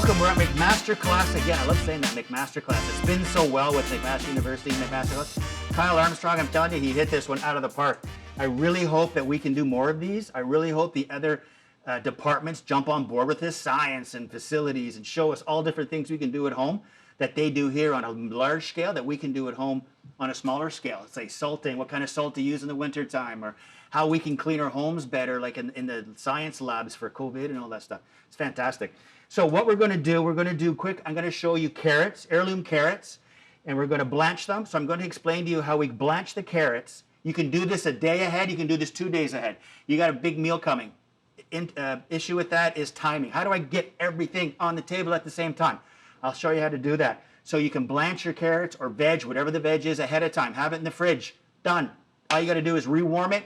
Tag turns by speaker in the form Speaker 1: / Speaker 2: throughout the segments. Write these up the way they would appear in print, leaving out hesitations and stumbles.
Speaker 1: welcome. We're at McMaster class again. I love saying that, McMaster class. It's been so well with McMaster University and McMaster class. Kyle Armstrong, I'm telling you, he hit this one out of the park. I really hope that we can do more of these. I really hope the other departments jump on board with this, science and facilities, and show us all different things we can do at home that they do here on a large scale that we can do at home on a smaller scale. It's like salting, what kind of salt to use in the wintertime, or how we can clean our homes better, like in the science labs for COVID and all that stuff. It's fantastic. So what we're going to do, I'm going to show you carrots, heirloom carrots, and we're going to blanch them. So I'm going to explain to you how we blanch the carrots. You can do this a day ahead. You can do this 2 days ahead. You got a big meal coming. Issue with that is timing. How do I get everything on the table at the same time? I'll show you how to do that. So you can blanch your carrots or veg, whatever the veg is, ahead of time. Have it in the fridge. Done. All you got to do is rewarm it.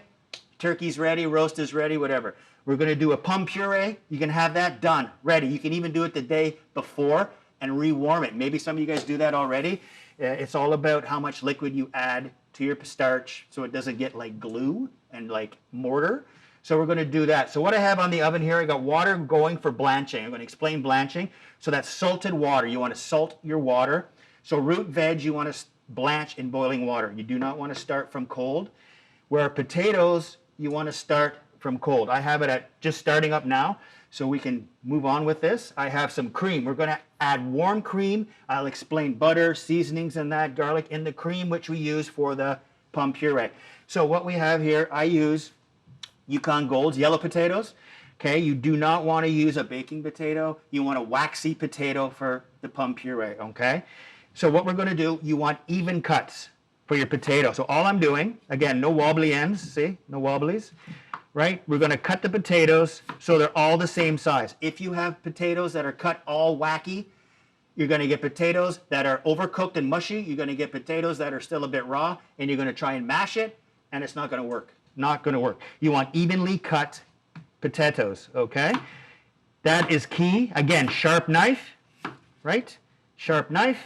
Speaker 1: Turkey's ready, roast is ready, whatever. We're going to do a plum puree. You can have that done, ready. You can even do it the day before and rewarm it. Maybe some of you guys do that already. It's all about how much liquid you add to your starch so it doesn't get like glue and like mortar. So we're going to do that. So what I have on the oven here, I got water going for blanching. I'm going to explain blanching. So that's salted water. You want to salt your water. So root veg, you want to blanch in boiling water. You do not want to start from cold. Where potatoes, you want to start from cold. I have it at just starting up now, so we can move on with this. I have some cream. We're going to add warm cream. I'll explain butter, seasonings, and that, garlic in the cream, which we use for the plum puree. So what we have here, I use Yukon Golds, yellow potatoes. Okay, you do not want to use a baking potato. You want a waxy potato for the plum puree, okay? So what we're going to do, you want even cuts for your potato. So all I'm doing, again, no wobbly ends, see, no wobblies, right? We're going to cut the potatoes so they're all the same size. If you have potatoes that are cut all wacky, you're going to get potatoes that are overcooked and mushy. You're going to get potatoes that are still a bit raw, and you're going to try and mash it, and it's not going to work. Not going to work. You want evenly cut potatoes, okay? That is key. Again, sharp knife, right? Sharp knife.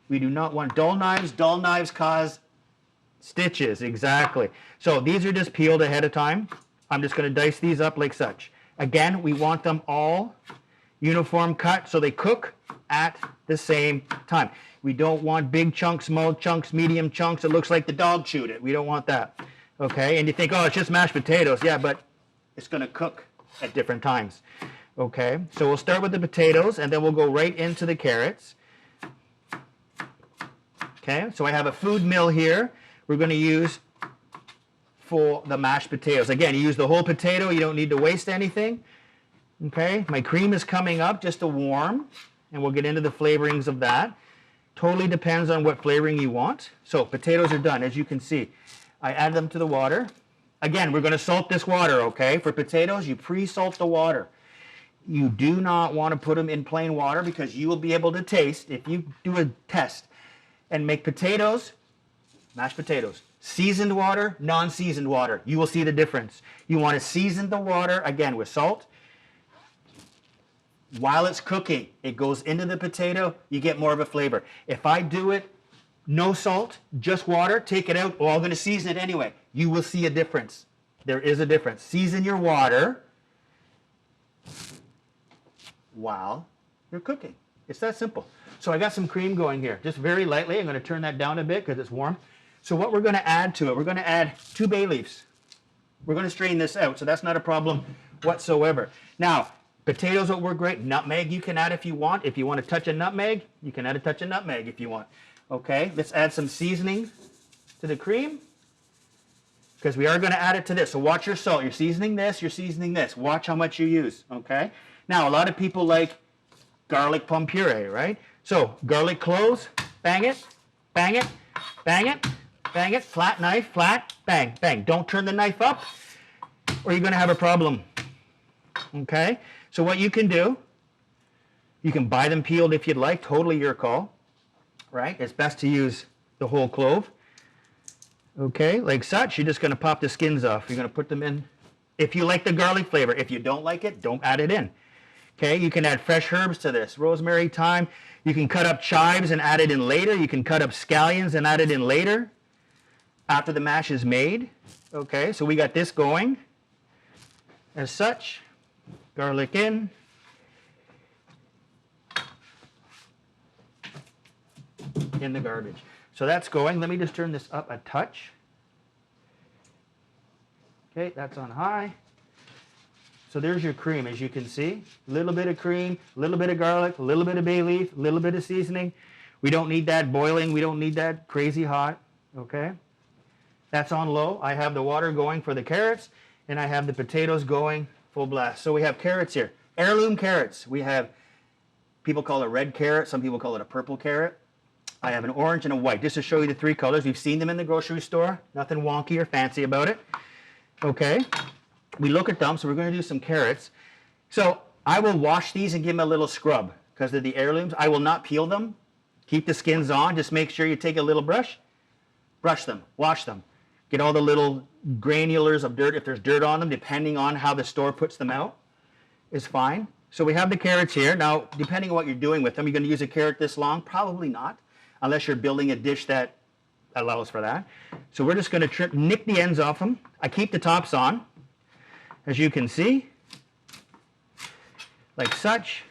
Speaker 1: We do not want dull knives. Dull knives cause stitches, exactly. So these are just peeled ahead of time. I'm just going to dice these up like such. Again, we want them all uniform cut so they cook at the same time. We don't want big chunks, small chunks, medium chunks. It looks like the dog chewed it. We don't want that. Okay, and you think, oh, it's just mashed potatoes. Yeah, but it's going to cook at different times. Okay, so we'll start with the potatoes, and then we'll go right into the carrots. Okay, so I have a food mill here. We're going to use for the mashed potatoes. Again, you use the whole potato. You don't need to waste anything. Okay, my cream is coming up just to warm, and we'll get into the flavorings of that. Totally depends on what flavoring you want. So potatoes are done, as you can see. I add them to the water. Again, we're going to salt this water, okay? For potatoes, you pre-salt the water. You do not want to put them in plain water because you will be able to taste, if you do a test and make potatoes, mashed potatoes, seasoned water, non-seasoned water, you will see the difference. You want to season the water, again, with salt. While it's cooking, it goes into the potato, you get more of a flavor. If I do it no salt, just water, take it out. Oh, I'm going to season it anyway. You will see a difference. There is a difference. Season your water while you're cooking. It's that simple. So I got some cream going here, just very lightly. I'm going to turn that down a bit because it's warm. So what we're going to add to it, we're going to add 2 bay leaves. We're going to strain this out, so that's not a problem whatsoever. Now, potatoes will work great. Nutmeg you can add if you want. If you want to touch a nutmeg, you can add a touch of nutmeg if you want. Okay, let's add some seasoning to the cream because we are going to add it to this. So watch your salt. You're seasoning this, you're seasoning this. Watch how much you use, okay? Now, a lot of people like garlic plum puree, right? So garlic cloves, bang it, bang it, bang it, bang it, flat knife, flat, bang, bang. Don't turn the knife up or you're going to have a problem, okay? So what you can do, you can buy them peeled if you'd like, totally your call. Right? It's best to use the whole clove. Okay, like such. You're just going to pop the skins off. You're going to put them in. If you like the garlic flavor, if you don't like it, don't add it in. Okay, you can add fresh herbs to this. Rosemary, thyme. You can cut up chives and add it in later. You can cut up scallions and add it in later after the mash is made. Okay, so we got this going as such. Garlic in. in the garbage. So that's going. Let me just turn this up a touch. Okay, that's on high. So there's your cream, as you can see. A little bit of cream, a little bit of garlic, a little bit of bay leaf, a little bit of seasoning. We don't need that boiling. We don't need that crazy hot. Okay? That's on low. I have the water going for the carrots, and I have the potatoes going full blast. So we have carrots here. Heirloom carrots. We have, people call it a red carrot. Some people call it a purple carrot. I have an orange and a white. Just to show you the three colors. We've seen them in the grocery store. Nothing wonky or fancy about it. Okay? We look at them, so we're going to do some carrots. So I will wash these and give them a little scrub because they're the heirlooms. I will not peel them. Keep the skins on. Just make sure you take a little brush, brush them, wash them. Get all the little granulars of dirt, if there's dirt on them, depending on how the store puts them out, is fine. So we have the carrots here. Now, depending on what you're doing with them, you're going to use a carrot this long? Probably not, unless you're building a dish that allows for that. So we're just going to nick the ends off them. I keep the tops on, as you can see, like such.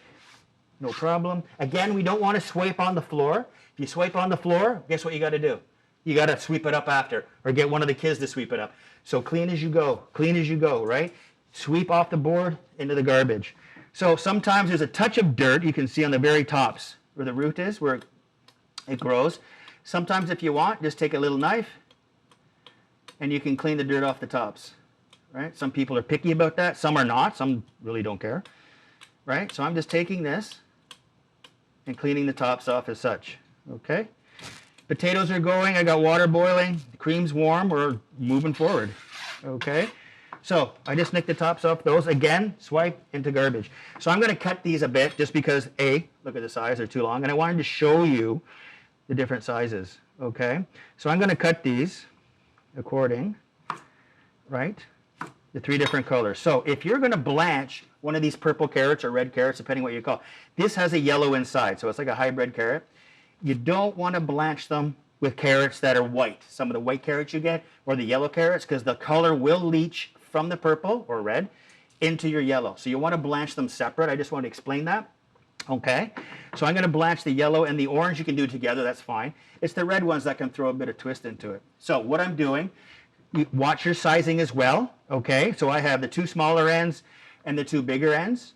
Speaker 1: No problem. Again, we don't want to swipe on the floor. If you swipe on the floor, guess what you got to do? You got to sweep it up after, or get one of the kids to sweep it up. So clean as you go, right? Sweep off the board into the garbage. So sometimes there's a touch of dirt you can see on the very tops where the root is, where it grows. Sometimes if you want, just take a little knife and you can clean the dirt off the tops, right? Some people are picky about that. Some are not. Some really don't care, right? So I'm just taking this and cleaning the tops off as such, okay? Potatoes are going. I got water boiling. The cream's warm. We're moving forward, okay? So I just nicked the tops off those. Again, swipe into garbage. So I'm going to cut these a bit just because, A, look at the size, they're too long, and I wanted to show you the different sizes, okay? So I'm going to cut these according, right, the three different colors. So if you're going to blanch one of these purple carrots or red carrots, depending what you call it, this has a yellow inside, so it's like a hybrid carrot. You don't want to blanch them with carrots that are white, some of the white carrots you get, or the yellow carrots, because the color will leach from the purple or red into your yellow. So you want to blanch them separate. I just want to explain that. Okay, so I'm going to blanch the yellow and the orange. You can do together, that's fine. It's the red ones that can throw a bit of twist into it. So what I'm doing, you watch your sizing as well. Okay, so I have the two smaller ends and the two bigger ends.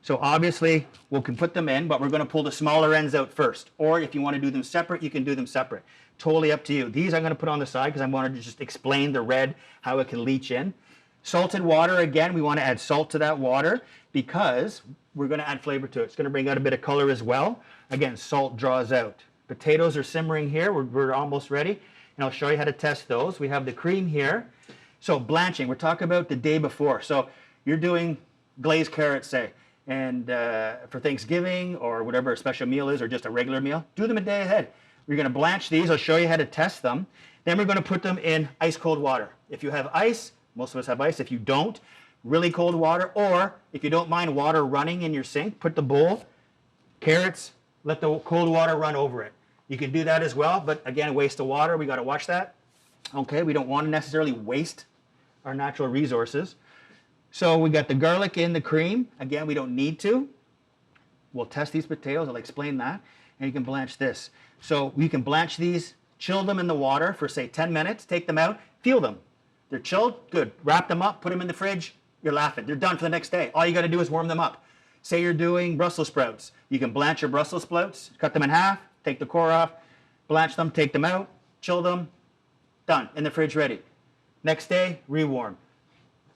Speaker 1: So obviously we can put them in, but we're going to pull the smaller ends out first. Or if you want to do them separate, you can do them separate. Totally up to you. These I'm going to put on the side because I wanted to just explain the red, how it can leach in. Salted water, again, we want to add salt to that water because we're going to add flavor to it. It's going to bring out a bit of color as well. Again, salt draws out. Potatoes are simmering here. We're almost ready. And I'll show you how to test those. We have the cream here. So blanching, we're talking about the day before. So you're doing glazed carrots, say, and for Thanksgiving or whatever a special meal is, or just a regular meal, do them a day ahead. We're going to blanch these. I'll show you how to test them. Then we're going to put them in ice cold water. If you have ice, most of us have ice. If you don't, really cold water, or if you don't mind water running in your sink, put the bowl, carrots, let the cold water run over it. You can do that as well, but again, waste of water. We got to watch that. Okay, we don't want to necessarily waste our natural resources. So we got the garlic in the cream. Again, we don't need to. We'll test these potatoes. I'll explain that. And you can blanch this. So you can blanch these, chill them in the water for, say, 10 minutes. Take them out, peel them. They're chilled, good. Wrap them up, put them in the fridge. You're laughing. They're done for the next day. All you got to do is warm them up. Say you're doing Brussels sprouts. You can blanch your Brussels sprouts, cut them in half, take the core off, blanch them, take them out, chill them, done. In the fridge, ready. Next day, rewarm.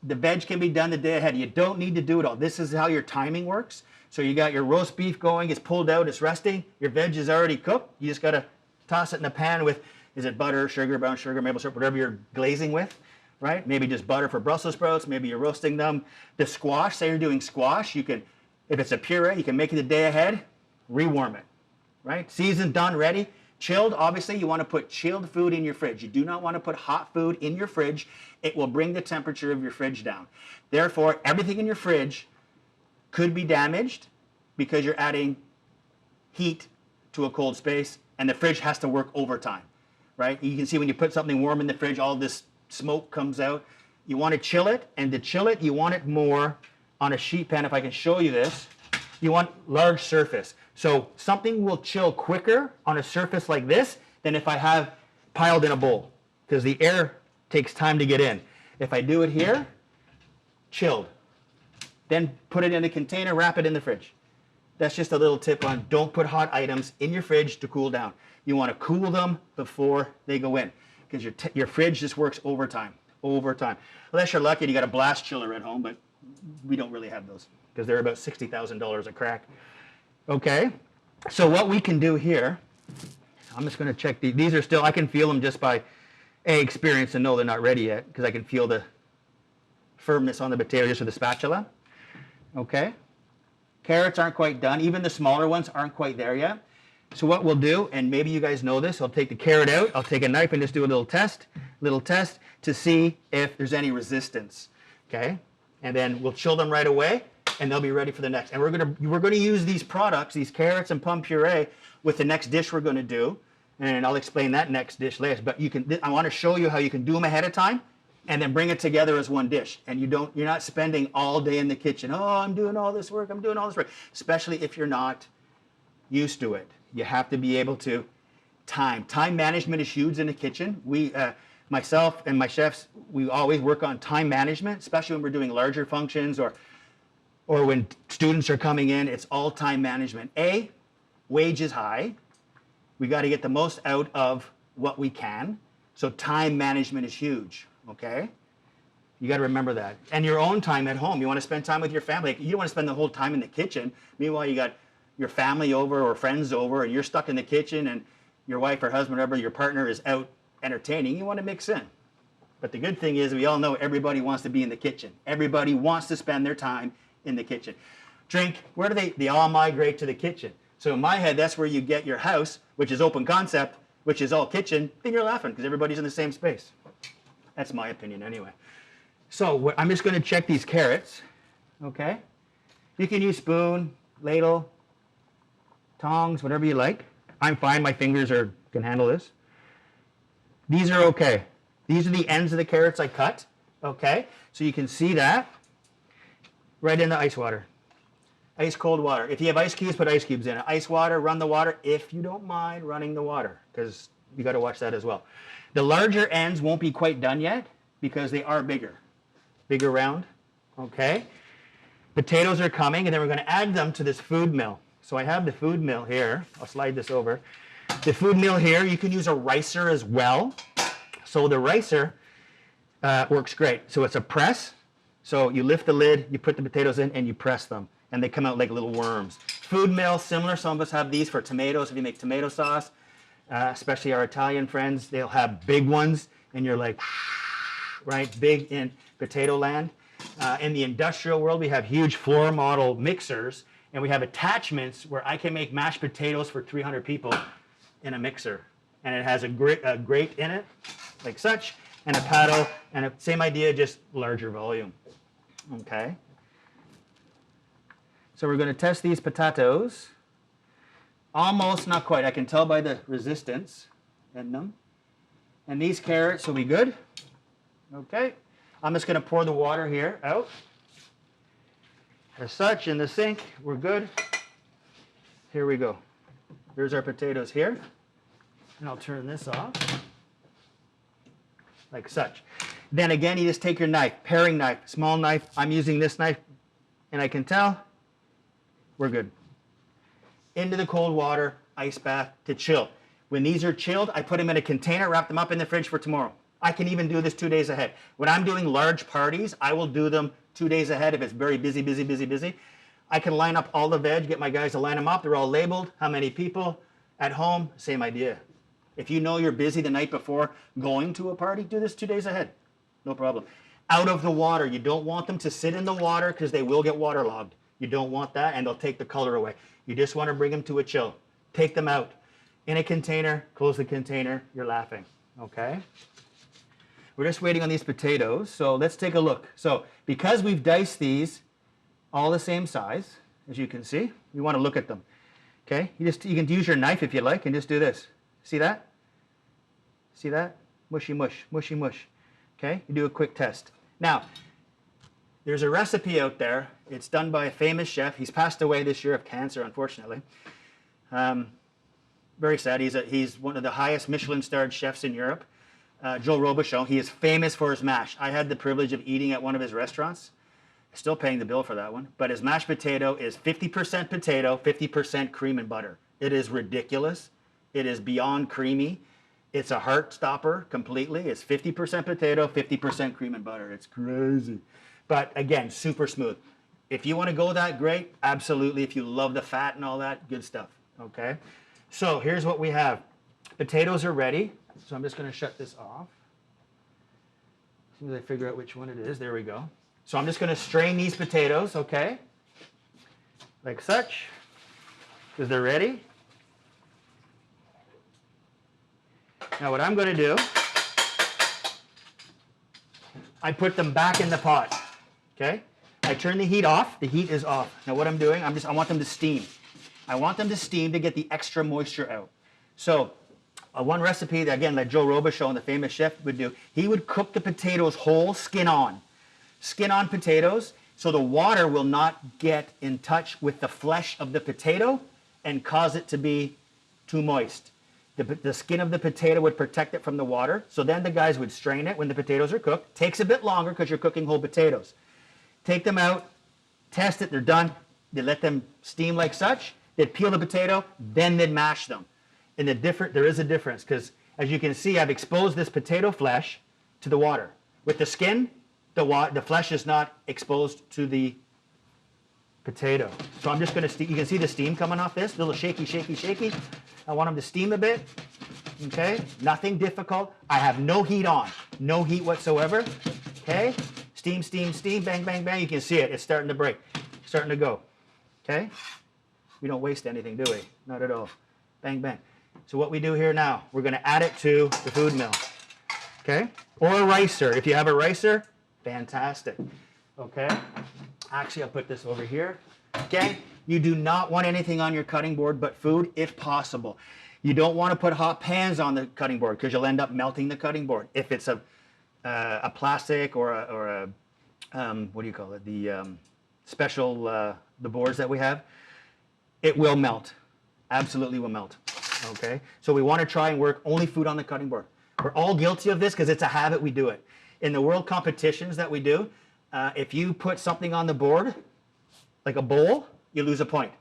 Speaker 1: The veg can be done the day ahead. You don't need to do it all. This is how your timing works. So you got your roast beef going, it's pulled out, it's resting. Your veg is already cooked. You just got to toss it in a pan with, is it butter, sugar, brown sugar, maple syrup, whatever you're glazing with, right? Maybe just butter for Brussels sprouts. Maybe you're roasting them. The squash, say you're doing squash, you can, if it's a puree, you can make it the day ahead, rewarm it, right? Seasoned, done, ready. Chilled, obviously, you want to put chilled food in your fridge. You do not want to put hot food in your fridge. It will bring the temperature of your fridge down. Therefore, everything in your fridge could be damaged because you're adding heat to a cold space, and the fridge has to work overtime, right? You can see when you put something warm in the fridge, all this smoke comes out. You want to chill it, and to chill it, you want it more on a sheet pan. If I can show you this, You want large surface. So something will chill quicker on a surface like this than if I have piled in a bowl, because the air takes time to get in. If I do it here, chilled. Then put it in a container, wrap it in the fridge. That's just a little tip on don't put hot items in your fridge to cool down. You want to cool them before they go in, because your fridge just works overtime. Unless you're lucky and you got a blast chiller at home, but we don't really have those because they're about $60,000 a crack. Okay, so what we can do here, I'm just going to check these are still, I can feel them just by experience and know they're not ready yet, because I can feel the firmness on the potato just with the spatula. Okay, carrots aren't quite done. Even the smaller ones aren't quite there yet. So what we'll do, and maybe you guys know this, I'll take the carrot out, I'll take a knife and just do a little test to see if there's any resistance. Okay, and then we'll chill them right away, and they'll be ready for the next. And we're gonna use these products, these carrots and plum puree, with the next dish we're gonna do, and I'll explain that next dish later. But I want to show you how you can do them ahead of time, and then bring it together as one dish. And you're not spending all day in the kitchen. Oh, I'm doing all this work. Especially if you're not used to it. You have to be able to time. Time management is huge in the kitchen. Myself and my chefs, we always work on time management, especially when we're doing larger functions or when students are coming in. It's all time management. Wage is high. We got to get the most out of what we can. So time management is huge. Okay? You got to remember that. And your own time at home. You want to spend time with your family. You don't want to spend the whole time in the kitchen. Meanwhile, you got your family over or friends over, and you're stuck in the kitchen, and your wife or husband, whatever, your partner is out entertaining. You want to mix in. But the good thing is we all know everybody wants to be in the kitchen. Everybody wants to spend their time in the kitchen. Where do they all migrate to the kitchen. So in my head, that's where you get your house, which is open concept, which is all kitchen, then you're laughing because everybody's in the same space. That's my opinion anyway. So I'm just going to check these carrots, okay? You can use spoon, ladle, tongs, whatever you like. I'm fine, my fingers can handle this. These are okay. These are the ends of the carrots I cut, okay? So you can see that right in the ice water. Ice cold water. If you have ice cubes, put ice cubes in it. Ice water, run the water if you don't mind running the water, because you got to watch that as well. The larger ends won't be quite done yet because they are bigger round, okay? Potatoes are coming, and then we're going to add them to this food mill. So I have the food mill here. I'll slide this over. The food mill here, you can use a ricer as well. So the ricer works great. So it's a press. So you lift the lid, you put the potatoes in, and you press them, and they come out like little worms. Food mill, similar. Some of us have these for tomatoes if you make tomato sauce. Especially our Italian friends, they'll have big ones, and you're like, right, big in potato land. In the industrial world, we have huge floor model mixers, and we have attachments where I can make mashed potatoes for 300 people in a mixer. And it has a grate in it, like such, and a paddle, and same idea, just larger volume. Okay. So we're going to test these potatoes. Almost, not quite. I can tell by the resistance in them. And these carrots will be good. Okay. I'm just going to pour the water here out. As such, in the sink, we're good. Here we go. Here's our potatoes here. And I'll turn this off. Like such. Then again, you just take your knife, paring knife, small knife. I'm using this knife, and I can tell we're good. Into the cold water, ice bath to chill. When these are chilled, I put them in a container, wrap them up in the fridge for tomorrow. I can even do this 2 days ahead. When I'm doing large parties, I will do them 2 days ahead if it's very busy. I can line up all the veg, get my guys to line them up. They're all labeled. How many people? At home, same idea. If you know you're busy the night before going to a party, do this 2 days ahead. No problem. Out of the water. You don't want them to sit in the water because they will get waterlogged. You don't want that, and they'll take the color away. You just want to bring them to a chill. Take them out in a container, close the container, you're laughing, okay? We're just waiting on these potatoes, so let's take a look. So because we've diced these all the same size, as you can see, you want to look at them, okay? You can use your knife if you like and just do this. See that? See that? Mushy mush, mushy mush, okay? You do a quick test. Now, There's a recipe out there. It's done by a famous chef. He's passed away this year of cancer, unfortunately. Very sad. He's one of the highest Michelin-starred chefs in Europe. Joe Robuchon. He is famous for his mash. I had the privilege of eating at one of his restaurants. Still paying the bill for that one. But his mashed potato is 50% potato, 50% cream and butter. It is ridiculous. It is beyond creamy. It's a heart stopper completely. It's 50% potato, 50% cream and butter. It's crazy. But again, super smooth. If you want to go that great, absolutely. If you love the fat and all that, good stuff. Okay? So here's what we have. Potatoes are ready. So I'm just going to shut this off. As soon as I figure out which one it is, there we go. So I'm just going to strain these potatoes, okay? Like such, because they're ready. Now what I'm going to do, I put them back in the pot, okay? I turn the heat off. The heat is off. Now what I'm doing, I want them to steam. I want them to steam to get the extra moisture out. So one recipe that, again, that Joe Robuchon, the famous chef, would do, he would cook the potatoes whole, skin on potatoes, so the water will not get in touch with the flesh of the potato and cause it to be too moist. The skin of the potato would protect it from the water, so then the guys would strain it when the potatoes are cooked. Takes a bit longer because you're cooking whole potatoes. Take them out, test it, they're done. They let them steam like such. They'd peel the potato, then they'd mash them. And there is a difference because, as you can see, I've exposed this potato flesh to the water. With the skin, the flesh is not exposed to the potato. So I'm just going to, you can see the steam coming off this, a little shaky, shaky, shaky. I want them to steam a bit, okay? Nothing difficult. I have no heat on, no heat whatsoever, okay? Steam, steam, steam, bang, bang, bang. You can see it, it's starting to break, starting to go, okay? We don't waste anything, do we? Not at all. Bang, bang. So what we do here now, we're going to add it to the food mill, okay? Or a ricer. If you have a ricer, fantastic, okay? Actually, I'll put this over here, okay? You do not want anything on your cutting board but food if possible. You don't want to put hot pans on the cutting board because you'll end up melting the cutting board. If it's a plastic or a what do you call it? The special, the boards that we have, it will melt. Absolutely will melt, okay? So we want to try and work only food on the cutting board. We're all guilty of this because it's a habit, we do it. In the world competitions that we do, if you put something on the board, like a bowl, you lose a point.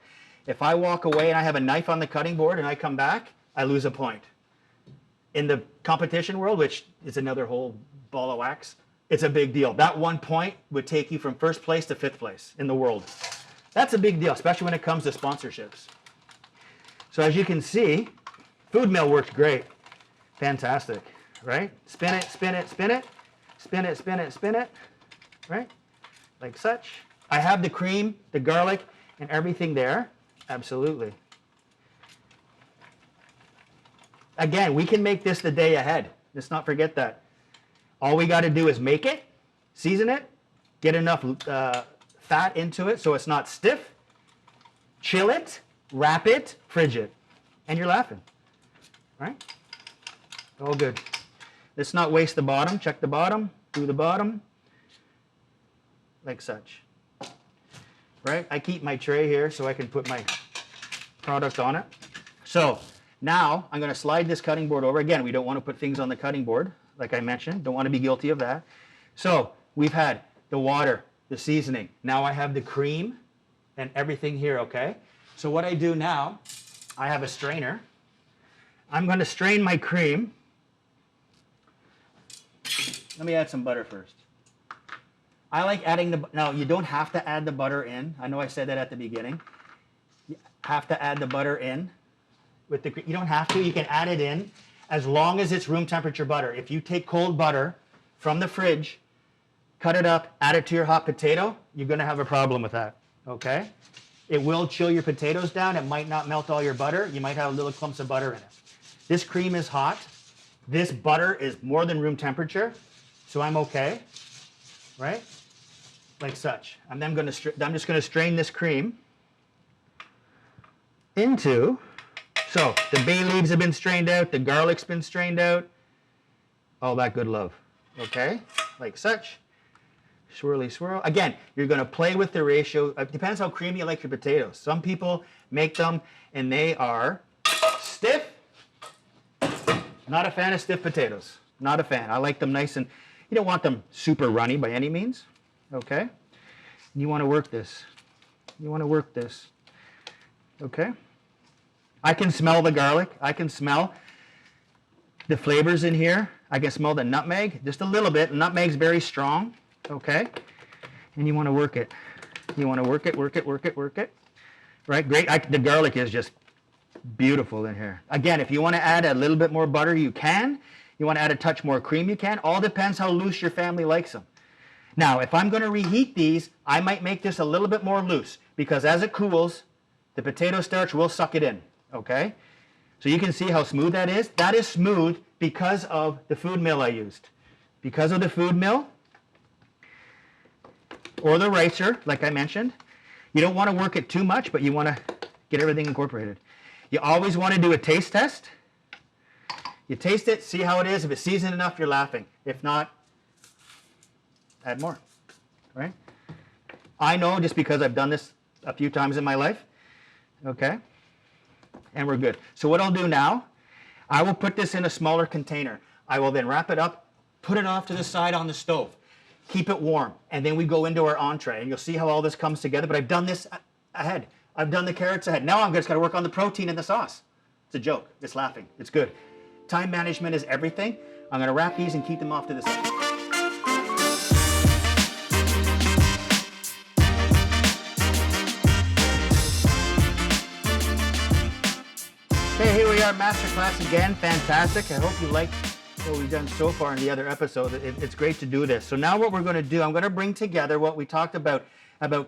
Speaker 1: If I walk away and I have a knife on the cutting board and I come back, I lose a point. In the competition world, which is another whole ball of wax, it's a big deal. That 1 point would take you from first place to fifth place in the world. That's a big deal, especially when it comes to sponsorships. So as you can see, food mill works great. Fantastic, right? Spin it, spin it, spin it, spin it, spin it, spin it, right? Like such. I have the cream, the garlic, and everything there. Absolutely. Again, we can make this the day ahead. Let's not forget that. All we got to do is make it, season it, get enough fat into it so it's not stiff, chill it, wrap it, fridge it, and you're laughing, right? All good. Let's not waste the bottom. Check the bottom, do the bottom, like such, right? I keep my tray here so I can put my product on it. So now I'm going to slide this cutting board over. Again, we don't want to put things on the cutting board, like I mentioned. Don't want to be guilty of that. So we've had the water, the seasoning. Now I have the cream and everything here, okay? So what I do now, I have a strainer. I'm going to strain my cream. Let me add some butter first. I like adding now you don't have to add the butter in. I know I said that at the beginning. You have to add the butter in with the, you don't have to, you can add it in as long as it's room temperature butter. If you take cold butter from the fridge, cut it up, add it to your hot potato, you're going to have a problem with that, okay? It will chill your potatoes down. It might not melt all your butter. You might have little clumps of butter in it. This cream is hot. This butter is more than room temperature, so I'm okay, right? Like such. I'm just going to strain this cream into, so the bay leaves have been strained out, the garlic's been strained out, all that good love, okay? Like such. swirly swirl. Again, you're going to play with the ratio. It depends how creamy you like your potatoes. Some people make them and they are stiff. Not a fan of stiff potatoes. Not a fan. I like them nice and, you don't want them super runny by any means. Okay? You want to work this. You want to work this. Okay? I can smell the garlic. I can smell the flavors in here. I can smell the nutmeg just a little bit. Nutmeg's very strong. Okay? And you want to work it. You want to work it, work it, work it, work it. Right? Great. The garlic is just beautiful in here. Again, if you want to add a little bit more butter, you can. You want to add a touch more cream, you can. All depends how loose your family likes them. Now, if I'm going to reheat these, I might make this a little bit more loose because as it cools, the potato starch will suck it in. Okay? So you can see how smooth that is. That is smooth because of the food mill I used. Because of the food mill or the ricer, like I mentioned. You don't want to work it too much, but you want to get everything incorporated. You always want to do a taste test. You taste it, see how it is. If it's seasoned enough, you're laughing. If not, add more, right? I know just because I've done this a few times in my life, okay? And we're good. So what I'll do now, I will put this in a smaller container. I will then wrap it up, put it off to the side on the stove, keep it warm, and then we go into our entree. And you'll see how all this comes together, but I've done this ahead. I've done the carrots ahead. Now I'm just got to work on the protein in the sauce. It's a joke. It's laughing. It's good. Time management is everything. I'm going to wrap these and keep them off to the side. Okay, here we are, masterclass again. Fantastic. I hope you liked what we've done so far in the other episode. It's great to do this. So now what we're going to do, I'm going to bring together what we talked about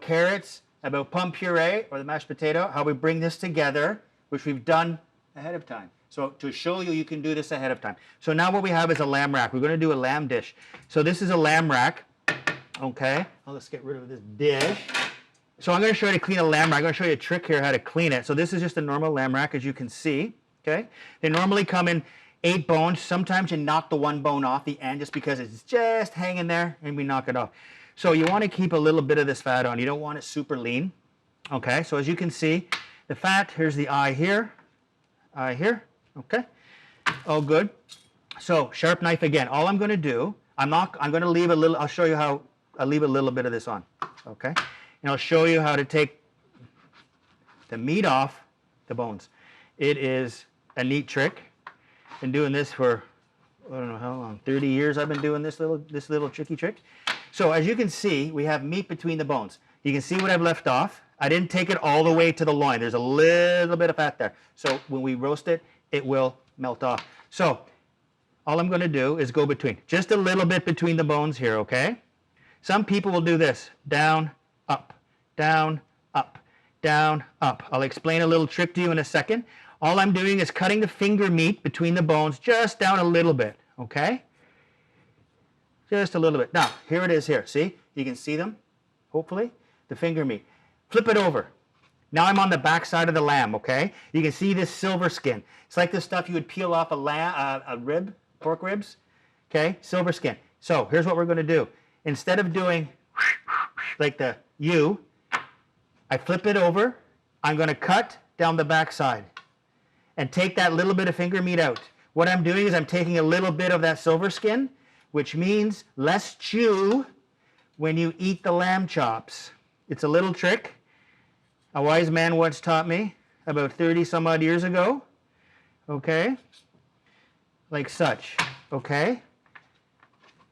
Speaker 1: carrots, about plum puree or the mashed potato, how we bring this together, which we've done ahead of time. So to show you, you can do this ahead of time. So now what we have is a lamb rack. We're going to do a lamb dish. So this is a lamb rack. Okay, let's get rid of this dish. So I'm going to show you how to clean a lamb rack. I'm going to show you a trick here how to clean it. So this is just a normal lamb rack, as you can see. Okay, they normally come in 8 bones. Sometimes you knock the 1 bone off the end just because it's just hanging there and we knock it off. So you want to keep a little bit of this fat on. You don't want it super lean. Okay, so as you can see, the fat, here's the eye here, okay, all good. So sharp knife again. All I'm going to do, I'm going to leave a little, I'll show you how I leave a little bit of this on, okay, and I'll show you how to take the meat off the bones. It is a neat trick. Been doing this for, I don't know how long, 30 years I've been doing this little tricky trick. So as you can see, we have meat between the bones. You can see what I've left off. I didn't take it all the way to the loin. There's a little bit of fat there. So when we roast it, it will melt off. So all I'm going to do is go between, just a little bit between the bones here, okay? Some people will do this, down, up, down, up, down, up. I'll explain a little trick to you in a second. All I'm doing is cutting the finger meat between the bones just down a little bit, okay? Just a little bit. Now, here it is here. See? You can see them, hopefully, the finger meat. Flip it over. Now I'm on the back side of the lamb, okay? You can see this silver skin. It's like the stuff you would peel off a rib, pork ribs, okay? Silver skin. So here's what we're going to do. Instead of doing like the U, I flip it over. I'm going to cut down the back side and take that little bit of finger meat out. What I'm doing is I'm taking a little bit of that silver skin, which means less chew when you eat the lamb chops. It's a little trick a wise man once taught me about 30 some odd years ago. Okay? Like such. Okay?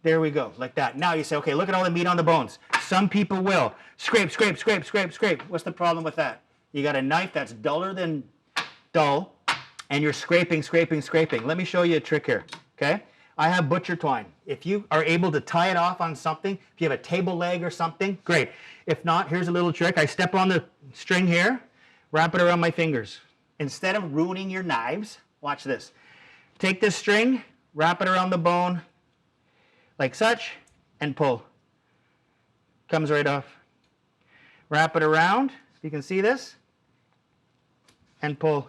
Speaker 1: There we go, like that. Now you say, okay, look at all the meat on the bones. Some people will scrape, scrape, scrape, scrape, scrape. What's the problem with that? You got a knife that's duller than dull, and you're scraping, scraping, scraping. Let me show you a trick here, okay? I have butcher twine. If you are able to tie it off on something, if you have a table leg or something, great. If not, here's a little trick. I step on the string here, wrap it around my fingers. Instead of ruining your knives, watch this. Take this string, wrap it around the bone, like such, and pull. Comes right off. Wrap it around, you can see this, and pull.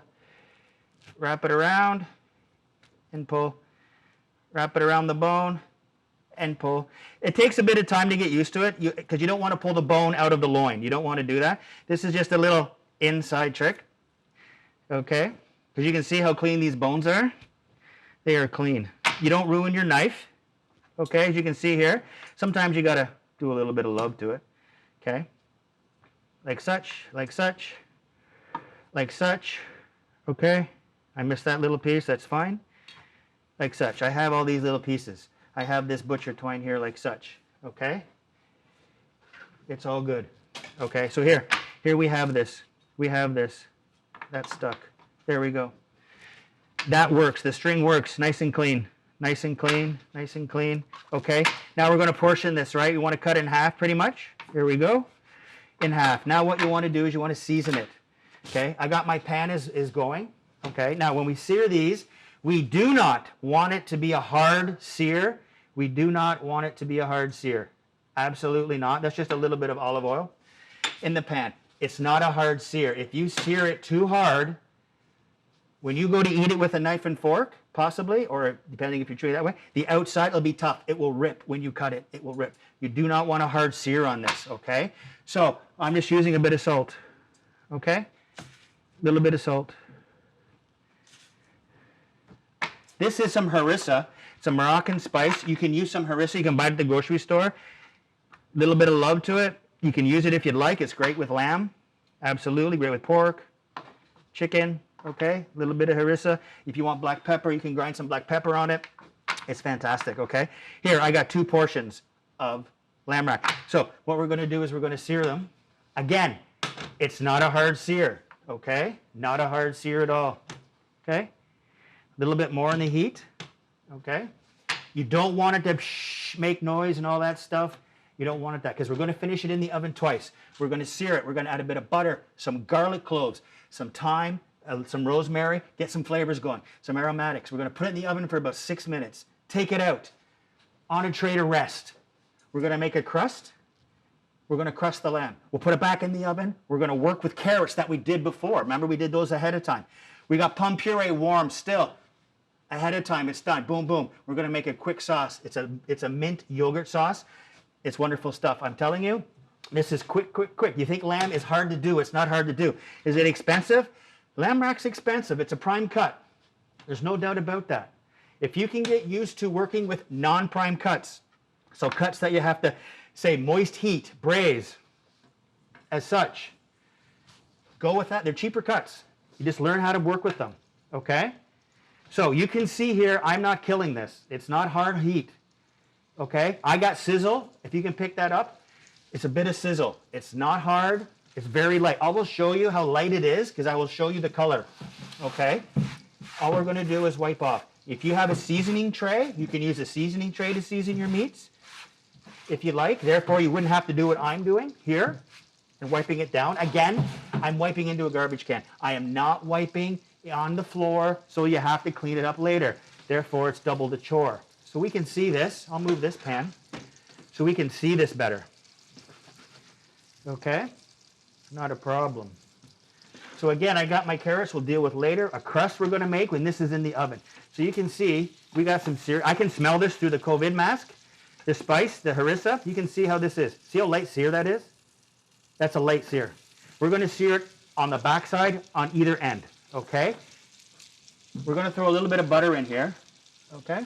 Speaker 1: Wrap it around, and pull. Wrap it around the bone, and pull. It takes a bit of time to get used to it because you don't want to pull the bone out of the loin. You don't want to do that. This is just a little inside trick. Okay? Because you can see how clean these bones are. They are clean. You don't ruin your knife. Okay, as you can see here. Sometimes you got to do a little bit of love to it. Okay? Like such, like such, like such. Okay? I missed that little piece. That's fine. Like such. I have all these little pieces. I have this butcher twine here like such. Okay? It's all good. Okay, so here we have this. We have this. That's stuck. There we go. That works. The string works nice and clean. Nice and clean, nice and clean. Okay, now we're going to portion this, right? You want to cut it in half pretty much. Here we go. In half. Now what you want to do is you want to season it. Okay, I got my pan is going. Okay, now when we sear these, we do not want it to be a hard sear. We do not want it to be a hard sear. Absolutely not. That's just a little bit of olive oil in the pan. It's not a hard sear. If you sear it too hard, when you go to eat it with a knife and fork, possibly, or depending if you treat it that way, the outside will be tough. It will rip when you cut it. It will rip. You do not want a hard sear on this, okay? So I'm just using a bit of salt, okay? A little bit of salt. This is some harissa. It's a Moroccan spice. You can use some harissa. You can buy it at the grocery store. A little bit of love to it. You can use it if you'd like. It's great with lamb. Absolutely. Great with pork, chicken. Okay, a little bit of harissa. If you want black pepper, you can grind some black pepper on it. It's fantastic, okay? Here, I got 2 portions of lamb rack. So what we're going to do is we're going to sear them. Again, it's not a hard sear, okay? Not a hard sear at all, okay? A little bit more in the heat, okay? You don't want it to make noise and all that stuff. You don't want it that because we're going to finish it in the oven twice. We're going to sear it. We're going to add a bit of butter, some garlic cloves, some thyme, some rosemary, get some flavors going, some aromatics. We're going to put it in the oven for about 6 minutes. Take it out on a tray to rest. We're going to make a crust. We're going to crust the lamb. We'll put it back in the oven. We're going to work with carrots that we did before. Remember, we did those ahead of time. We got plum puree warm still. Ahead of time, it's done. Boom, boom. We're going to make a quick sauce. It's a mint yogurt sauce. It's wonderful stuff. I'm telling you, this is quick, quick, quick. You think lamb is hard to do. It's not hard to do. Is it expensive? Lamb rack's expensive. It's a prime cut. There's no doubt about that. If you can get used to working with non-prime cuts, so cuts that you have to, say, moist heat, braise, as such, go with that. They're cheaper cuts. You just learn how to work with them, okay? So you can see here, I'm not killing this. It's not hard heat, okay? I got sizzle. If you can pick that up, it's a bit of sizzle. It's not hard. It's very light. I will show you how light it is because I will show you the color, okay? All we're going to do is wipe off. If you have a seasoning tray, you can use a seasoning tray to season your meats if you like. Therefore, you wouldn't have to do what I'm doing here and wiping it down. Again, I'm wiping into a garbage can. I am not wiping on the floor, so you have to clean it up later. Therefore, it's double the chore. So we can see this. I'll move this pan so we can see this better, okay? Not a problem. So again, I got my carrots we'll deal with later. A crust we're going to make when this is in the oven. So you can see we got some sear. I can smell this through the COVID mask. The spice, the harissa, you can see how this is. See how light sear that is? That's a light sear. We're going to sear it on the backside on either end, okay? We're going to throw a little bit of butter in here, okay?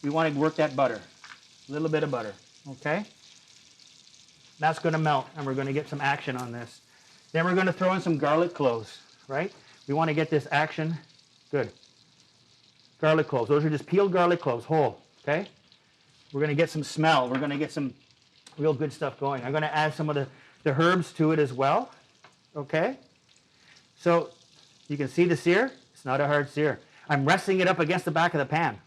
Speaker 1: We want to work that butter. A little bit of butter, okay? That's going to melt, and we're going to get some action on this. Then we're going to throw in some garlic cloves, right? We want to get this action. Good. Garlic cloves. Those are just peeled garlic cloves, whole, okay? We're going to get some smell. We're going to get some real good stuff going. I'm going to add some of the herbs to it as well, okay? So you can see the sear. It's not a hard sear. I'm resting it up against the back of the pan,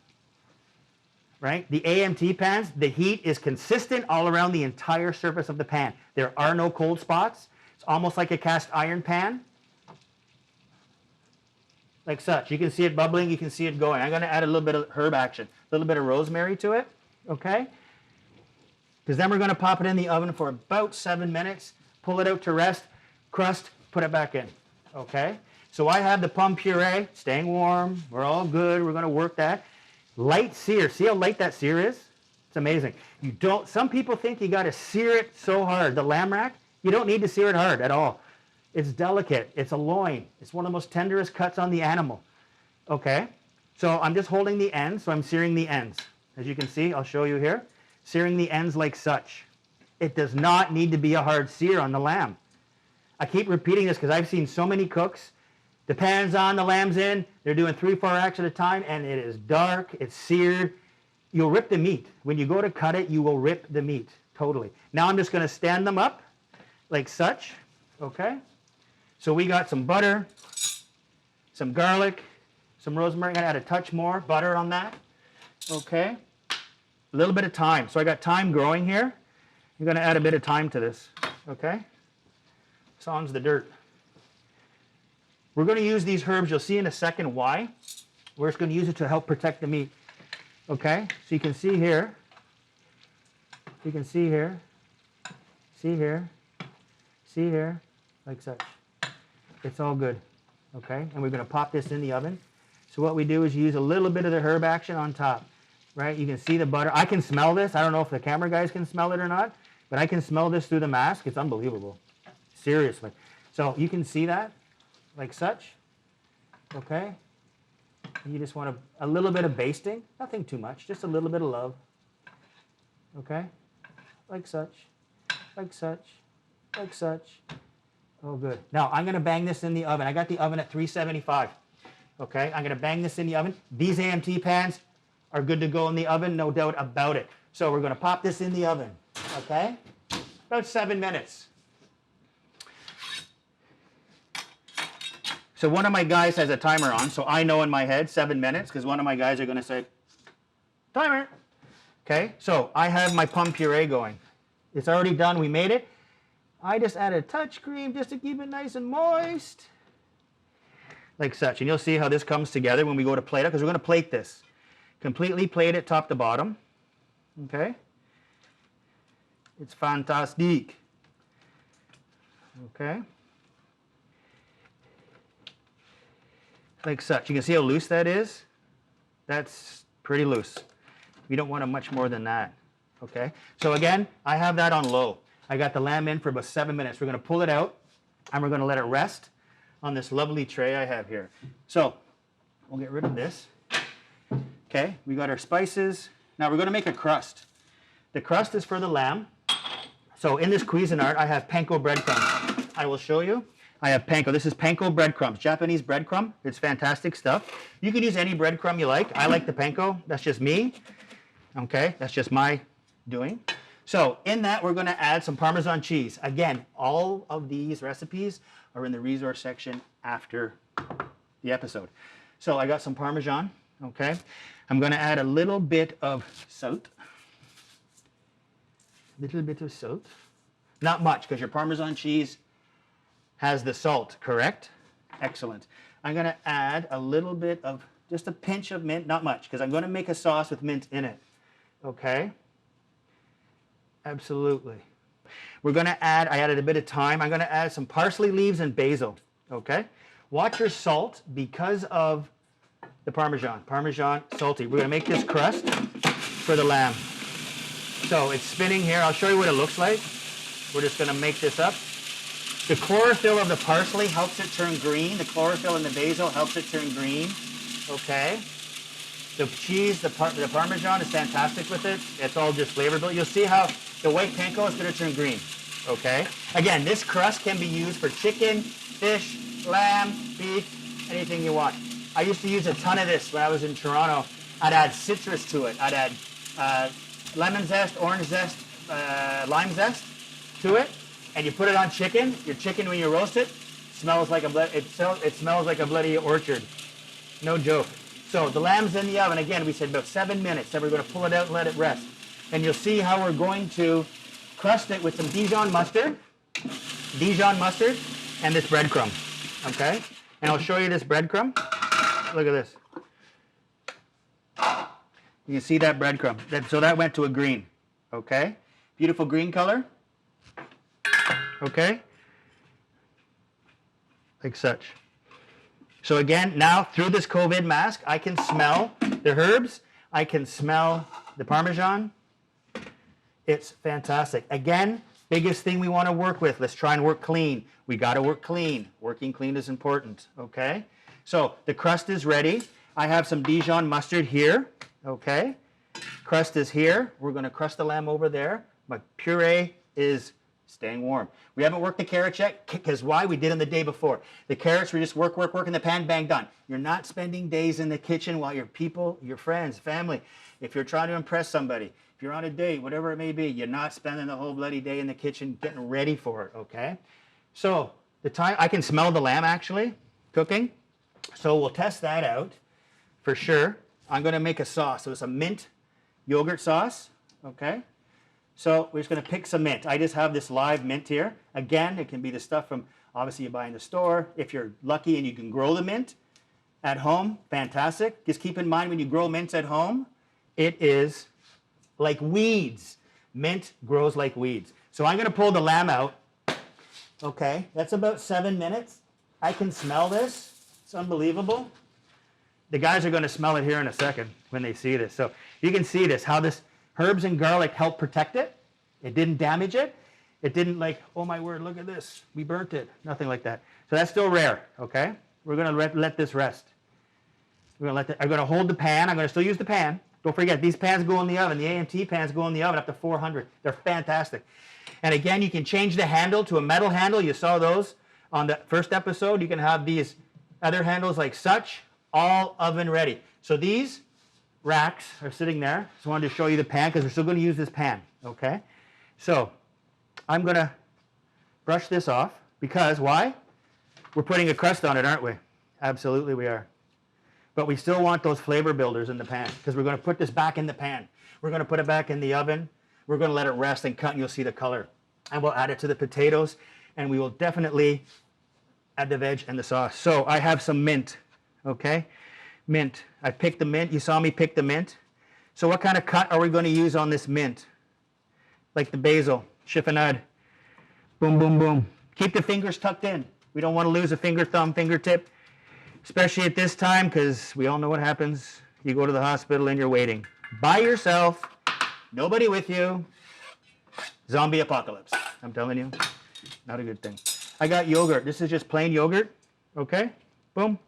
Speaker 1: right? The AMT pans, the heat is consistent all around the entire surface of the pan. There are no cold spots. It's almost like a cast iron pan, like such. You can see it bubbling. You can see it going. I'm going to add a little bit of herb action, a little bit of rosemary to it, okay? Because then we're going to pop it in the oven for about 7 minutes, pull it out to rest, crust, put it back in, okay? So I have the plum puree staying warm. We're all good. We're going to work that. Light sear. See how light that sear is? It's amazing. You don't, some people think you got to sear it so hard. The lamb rack, you don't need to sear it hard at all. It's delicate. It's a loin. It's one of the most tenderest cuts on the animal. Okay? So I'm just holding the ends, so I'm searing the ends. As you can see, I'll show you here. Searing the ends like such. It does not need to be a hard sear on the lamb. I keep repeating this because I've seen so many cooks. The pan's on, the lamb's in, they're doing 3-4 racks at a time, and it is dark, it's seared. You'll rip the meat. When you go to cut it, you will rip the meat, totally. Now I'm just going to stand them up like such, okay? So we got some butter, some garlic, some rosemary. I'm going to add a touch more butter on that, okay? A little bit of thyme. So I got thyme growing here. I'm going to add a bit of thyme to this, okay? Sans the dirt. We're going to use these herbs. You'll see in a second why. We're just going to use it to help protect the meat. Okay? So you can see here. You can see here. See here. See here. Like such. It's all good. Okay? And we're going to pop this in the oven. So what we do is use a little bit of the herb action on top. Right? You can see the butter. I can smell this. I don't know if the camera guys can smell it or not. But I can smell this through the mask. It's unbelievable. Seriously. So you can see that. Like such, okay? You just want a little bit of basting, nothing too much, just a little bit of love, okay? Like such, like such, like such. Oh, good. Now, I'm going to bang this in the oven. I got the oven at 375, okay? I'm going to bang this in the oven. These AMT pans are good to go in the oven, no doubt about it. So we're going to pop this in the oven, okay? About 7 minutes. So one of my guys has a timer on, so I know in my head 7 minutes, because one of my guys are going to say, timer. Okay, so I have my plum puree going. It's already done. We made it. I just added a touch cream just to keep it nice and moist. Like such. And you'll see how this comes together when we go to plate it, because we're going to plate this. Completely plate it top to bottom. Okay. It's fantastic. Okay. Like such. You can see how loose that is. That's pretty loose. You don't want it much more than that. Okay? So again, I have that on low. I got the lamb in for about 7 minutes. We're going to pull it out, and we're going to let it rest on this lovely tray I have here. So we'll get rid of this. Okay? We got our spices. Now we're going to make a crust. The crust is for the lamb. So in this Cuisinart, I have panko breadcrumbs. I will show you. I have panko. This is panko breadcrumbs, Japanese breadcrumb. It's fantastic stuff. You can use any breadcrumb you like. I like the panko. That's just me. Okay, that's just my doing. So in that, we're going to add some Parmesan cheese. Again, all of these recipes are in the resource section after the episode. So I got some Parmesan. Okay, I'm going to add a little bit of salt. Little bit of salt. Not much, because your Parmesan cheese has the salt, correct? Excellent. I'm going to add a little bit of, just a pinch of mint, not much, because I'm going to make a sauce with mint in it. Okay? Absolutely. We're going to add, I added a bit of thyme. I'm going to add some parsley leaves and basil. Okay? Watch your salt because of the Parmesan. Parmesan, salty. We're going to make this crust for the lamb. So it's spinning here. I'll show you what it looks like. We're just going to make this up. The chlorophyll of the parsley helps it turn green. The chlorophyll in the basil helps it turn green. Okay. The cheese, the Parmesan is fantastic with it. It's all just flavorful. You'll see how the white panko is going to turn green. Okay. Again, this crust can be used for chicken, fish, lamb, beef, anything you want. I used to use a ton of this when I was in Toronto. I'd add citrus to it. I'd add lemon zest, orange zest, lime zest to it. And you put it on chicken. Your chicken, when you roast it, smells like it smells like a bloody orchard. No joke. So the lamb's in the oven. Again, we said about 7 minutes. Then we're going to pull it out and let it rest. And you'll see how we're going to crust it with some Dijon mustard, and this breadcrumb. Okay? And I'll show you this breadcrumb. Look at this. You can see that breadcrumb. So that went to a green. Okay? Beautiful green color. Okay? Like such. So again, now through this COVID-19 mask, I can smell the herbs. I can smell the Parmesan. I can smell It's fantastic. Again, biggest thing we want to work with. Let's try and work clean. We got to work clean. Working clean is important, okay? So the crust is ready. I have some Dijon mustard here, okay? Crust is here. We're going to crust the lamb over there. My puree is staying warm. We haven't worked the carrots yet, because why? We did them the day before. The carrots, we just work in the pan, bang, done. You're not spending days in the kitchen while your people, your friends, family, if you're trying to impress somebody, if you're on a date, whatever it may be, you're not spending the whole bloody day in the kitchen getting ready for it, okay? So the time, I can smell the lamb actually cooking. So we'll test that out for sure. I'm going to make a sauce. So it's a mint yogurt sauce, okay? So we're just going to pick some mint. I just have this live mint here. Again, it can be the stuff from, obviously, you buy in the store. If you're lucky and you can grow the mint at home, fantastic. Just keep in mind when you grow mints at home, it is like weeds. Mint grows like weeds. So I'm going to pull the lamb out. Okay, that's about 7 minutes. I can smell this. It's unbelievable. The guys are going to smell it here in a second when they see this. So you can see this, how this herbs and garlic help protect it. It didn't damage it. It didn't like, oh my word, look at this. We burnt it. Nothing like that. So that's still rare, okay? We're going to let this rest. I'm going to hold the pan. I'm going to still use the pan. Don't forget, these pans go in the oven. The AMT pans go in the oven up to 400. They're fantastic. And again, you can change the handle to a metal handle. You saw those on the first episode. You can have these other handles like such, all oven ready. So these racks are sitting there. Just wanted to show you the pan because we're still going to use this pan, okay? So I'm going to brush this off because why? We're putting a crust on it, aren't we? Absolutely we are. But we still want those flavor builders in the pan because we're going to put this back in the pan. We're going to put it back in the oven. We're going to let it rest and cut and you'll see the color. And we'll add it to the potatoes and we will definitely add the veg and the sauce. So I have some mint, okay? Mint. I picked the mint. You saw me pick the mint. So what kind of cut are we going to use on this mint? Like the basil, chiffonade. Boom, boom, boom. Keep the fingers tucked in. We don't want to lose a finger, thumb, fingertip, especially at this time because we all know what happens. You go to the hospital and you're waiting. By yourself, nobody with you. Zombie apocalypse. I'm telling you, not a good thing. I got yogurt. This is just plain yogurt, okay? Boom.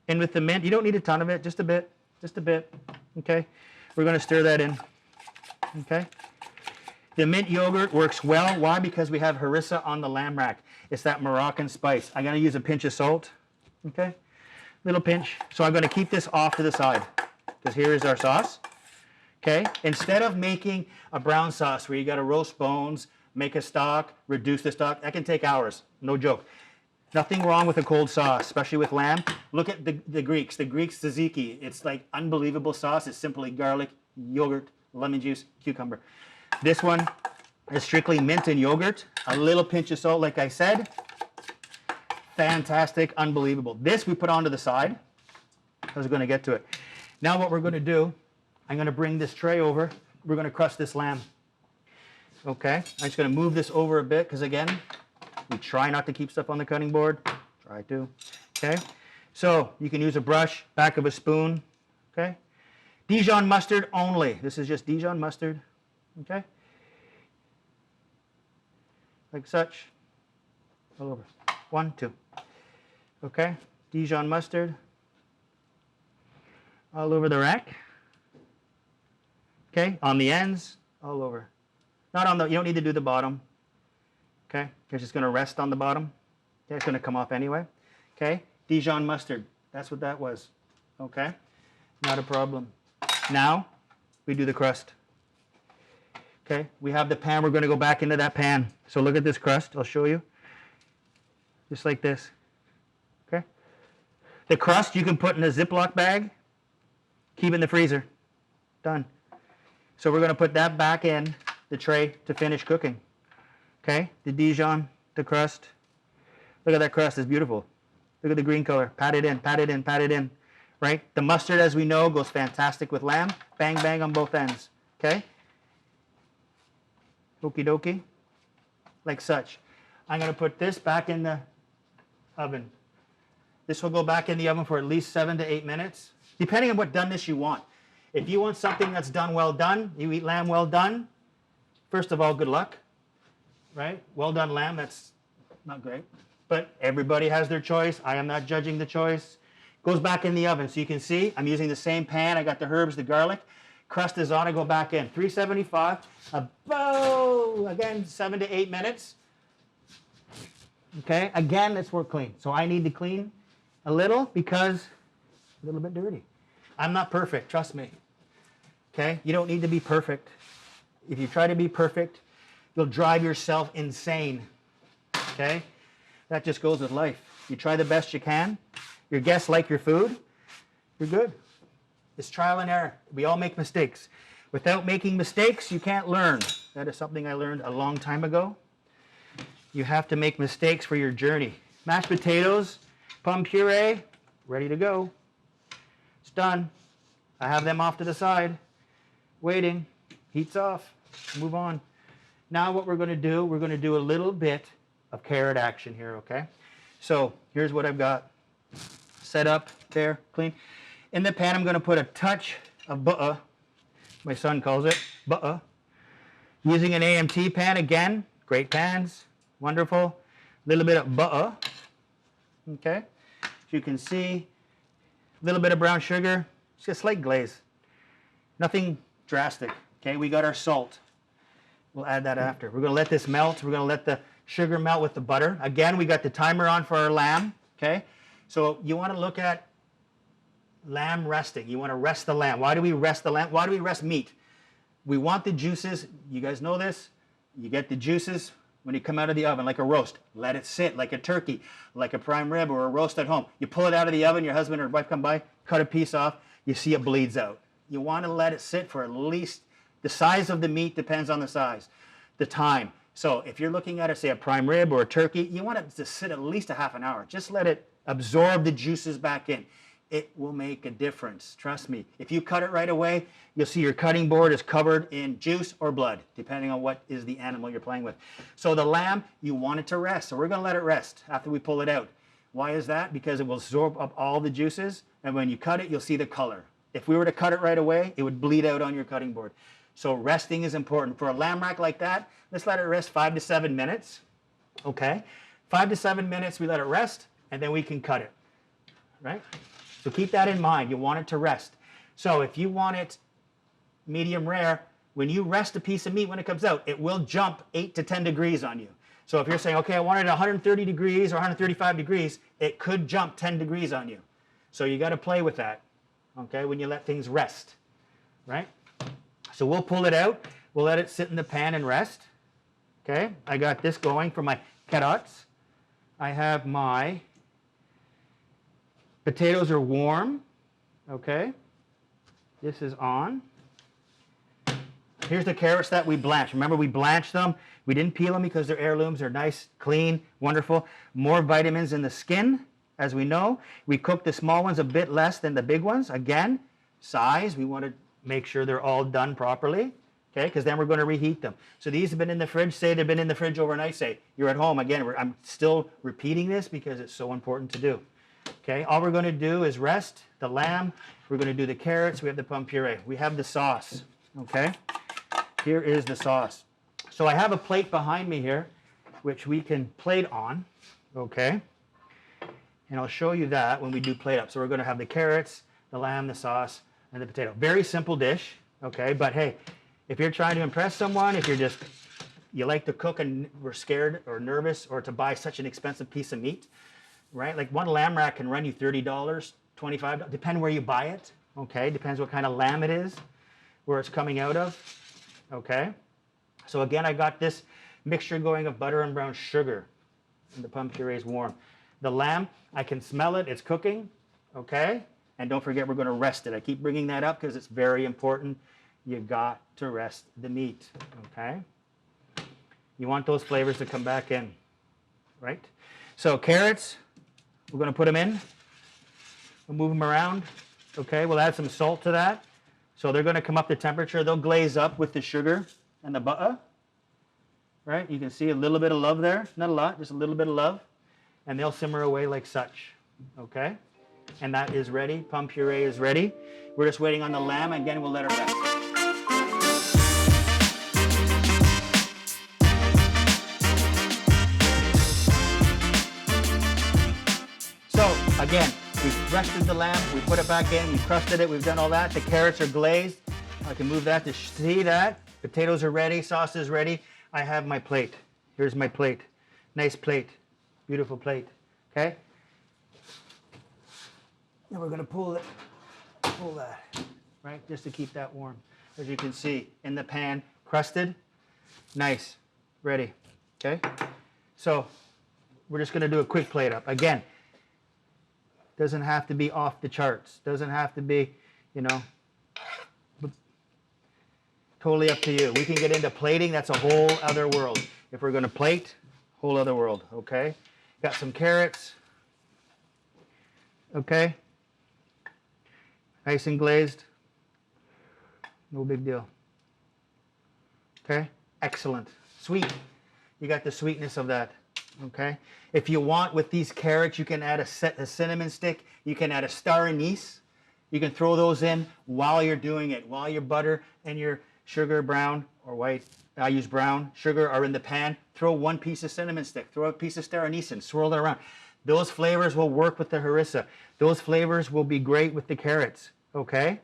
Speaker 1: In with the mint. You don't need a ton of it, just a bit, okay? We're going to stir that in, okay? The mint yogurt works well. Why? Because we have harissa on the lamb rack. It's that Moroccan spice. I'm going to use a pinch of salt, okay? Little pinch. So I'm going to keep this off to the side because here is our sauce, okay? Instead of making a brown sauce where you got to roast bones, make a stock, reduce the stock, that can take hours, no joke. Nothing wrong with a cold sauce, especially with lamb. Look at the Greeks. The Greeks tzatziki. It's like unbelievable sauce. It's simply garlic, yogurt, lemon juice, cucumber. This one is strictly mint and yogurt. A little pinch of salt, like I said. Fantastic, unbelievable. This we put onto the side. I was going to get to it. Now what we're going to do, I'm going to bring this tray over. We're going to crust this lamb. Okay, I'm just going to move this over a bit because again, we try not to keep stuff on the cutting board. Try to. Okay. So you can use a brush, back of a spoon. Okay. Dijon mustard only. This is just Dijon mustard. Okay. Like such. All over. 1, 2. Okay. Dijon mustard. All over the rack. Okay. On the ends. All over. Not on the, you don't need to do the bottom. Okay, it's just going to rest on the bottom. Okay, it's going to come off anyway. Okay, Dijon mustard. That's what that was. Okay, not a problem. Now, we do the crust. Okay, we have the pan. We're going to go back into that pan. So look at this crust. I'll show you. Just like this. Okay. The crust you can put in a Ziploc bag. Keep in the freezer. Done. So we're going to put that back in the tray to finish cooking. Okay, the Dijon, the crust. Look at that crust, it's beautiful. Look at the green color. Pat it in, pat it in, pat it in. Right? The mustard, as we know, goes fantastic with lamb. Bang, bang on both ends. Okay? Okie dokie. Like such. I'm going to put this back in the oven. This will go back in the oven for at least 7 to 8 minutes, depending on what doneness you want. If you want something that's done well done, you eat lamb well done, First of all, good luck, right? Well done, lamb. That's not great. But everybody has their choice. I am not judging the choice. Goes back in the oven. So you can see I'm using the same pan. I got the herbs, the garlic. Crust is on. I go back in. 375. About, again, 7 to 8 minutes. Okay, again, let's work clean. So I need to clean a little because a little bit dirty. I'm not perfect, trust me. Okay, you don't need to be perfect. If you try to be perfect, you'll drive yourself insane. Okay, that just goes with life. You try the best you can. Your guests like your food, you're good. It's trial and error. We all make mistakes. Without making mistakes, you can't learn. That is something I learned a long time ago. You have to make mistakes for your journey. Mashed potatoes, plum puree, ready to go. It's done. I have them off to the side, waiting. Heat's off. Move on. Now what we're going to do a little bit of carrot action here, okay? So here's what I've got set up there, clean. In the pan, I'm going to put a touch of butter. My son calls it butter. Using an AMT pan again, great pans. Wonderful. A little bit of butter. Okay. As you can see, a little bit of brown sugar. It's just slight glaze. Nothing drastic. Okay. We got our salt. We'll add that after. We're going to let this melt. We're going to let the sugar melt with the butter. Again, we got the timer on for our lamb. Okay. So you want to look at lamb resting. You want to rest the lamb. Why do we rest the lamb? Why do we rest meat? We want the juices. You guys know this. You get the juices when you come out of the oven, like a roast. Let it sit like a turkey, like a prime rib or a roast at home. You pull it out of the oven, your husband or wife come by, cut a piece off, you see it bleeds out. You want to let it sit for at least, the size of the meat depends on the size, the time. So if you're looking at it, say a prime rib or a turkey, you want it to sit at least a half an hour. Just let it absorb the juices back in. It will make a difference, trust me. If you cut it right away, you'll see your cutting board is covered in juice or blood, depending on what is the animal you're playing with. So the lamb, you want it to rest. So we're going to let it rest after we pull it out. Why is that? Because it will absorb up all the juices, and when you cut it, you'll see the color. If we were to cut it right away, it would bleed out on your cutting board. So resting is important. For a lamb rack like that, let's let it rest 5 to 7 minutes. Okay? 5 to 7 minutes, we let it rest, and then we can cut it. Right? So keep that in mind. You want it to rest. So if you want it medium rare, when you rest a piece of meat when it comes out, it will jump 8 to 10 degrees on you. So if you're saying, okay, I want it at 130 degrees or 135 degrees, it could jump 10 degrees on you. So you got to play with that, okay, when you let things rest, right? So we'll pull it out. We'll let it sit in the pan and rest. Okay, I got this going for my carrots. I have my potatoes are warm, okay? This is on. Here's the carrots that we blanched. Remember, we blanched them. We didn't peel them because they're heirlooms. They're nice, clean, wonderful. More vitamins in the skin, as we know. We cooked the small ones a bit less than the big ones. Again, size. We want to make sure they're all done properly, okay? Because then we're going to reheat them. So these have been in the fridge. Say they've been in the fridge overnight. Say you're at home. Again, I'm still repeating this because it's so important to do. Okay, all we're going to do is rest the lamb. We're going to do the carrots. We have the plum puree. We have the sauce. Okay, here is the sauce. So I have a plate behind me here, which we can plate on. Okay, and I'll show you that when we do plate up. So we're going to have the carrots, the lamb, the sauce, and the potato. Very simple dish. Okay, but hey, if you're trying to impress someone, if you're just, you like to cook and we're scared or nervous or to buy such an expensive piece of meat, right? Like one lamb rack can run you $30, $25, depending where you buy it, okay? Depends what kind of lamb it is, where it's coming out of, okay? So again, I got this mixture going of butter and brown sugar, and the plum puree is warm. The lamb, I can smell it, it's cooking, okay? And don't forget, we're gonna rest it. I keep bringing that up because it's very important. You got to rest the meat, okay? You want those flavors to come back in, right? So carrots, we're going to put them in. We'll move them around. Okay, we'll add some salt to that. So they're going to come up to temperature. They'll glaze up with the sugar and the butter. Right? You can see a little bit of love there. Not a lot, just a little bit of love. And they'll simmer away like such. Okay? And that is ready. Plum puree is ready. We're just waiting on the lamb. Again, we'll let it rest. Again, we've rested the lamb, we put it back in, we crusted it, we've done all that. The carrots are glazed. I can move that to see that. Potatoes are ready, sauce is ready. I have my plate. Here's my plate. Nice plate, beautiful plate, okay? And we're gonna pull that, right? Just to keep that warm. As you can see, in the pan, crusted, nice, ready, okay? So we're just gonna do a quick plate up. Again, doesn't have to be off the charts. Doesn't have to be, you know, totally up to you. We can get into plating. That's a whole other world. If we're going to plate, whole other world, okay? Got some carrots, okay? Nice and glazed. No big deal. Okay? Excellent. Sweet. You got the sweetness of that. Okay? If you want, with these carrots, you can add a cinnamon stick. You can add a star anise. You can throw those in while you're doing it, while your butter and your sugar, brown or white, I use brown, sugar are in the pan. Throw one piece of cinnamon stick. Throw a piece of star anise in. Swirl it around. Those flavors will work with the harissa. Those flavors will be great with the carrots. Okay?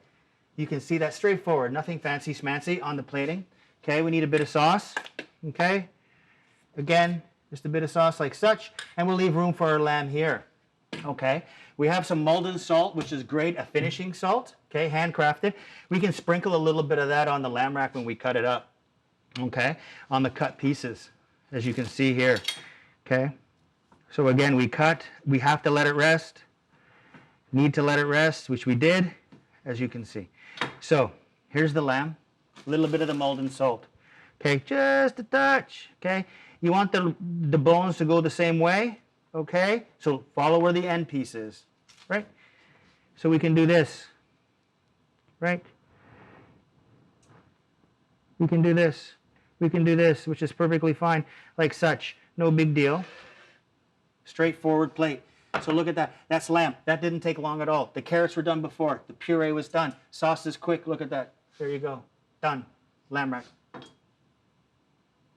Speaker 1: You can see that straightforward. Nothing fancy smancy on the plating. Okay? We need a bit of sauce. Okay? Again, just a bit of sauce like such, and we'll leave room for our lamb here. Okay, we have some Malden salt, which is great, a finishing salt, okay, handcrafted. We can sprinkle a little bit of that on the lamb rack when we cut it up, okay, on the cut pieces, as you can see here, okay. So again, we cut, we have to let it rest, need to let it rest, which we did, as you can see. So here's the lamb, a little bit of the Malden salt, okay, just a touch, okay. You want the bones to go the same way, okay? So follow where the end piece is, right? So we can do this, right? We can do this. We can do this, which is perfectly fine, like such. No big deal. Straightforward plate. So look at that. That's lamb. That didn't take long at all. The carrots were done before. The puree was done. Sauce is quick. Look at that. There you go. Done. Lamb rack.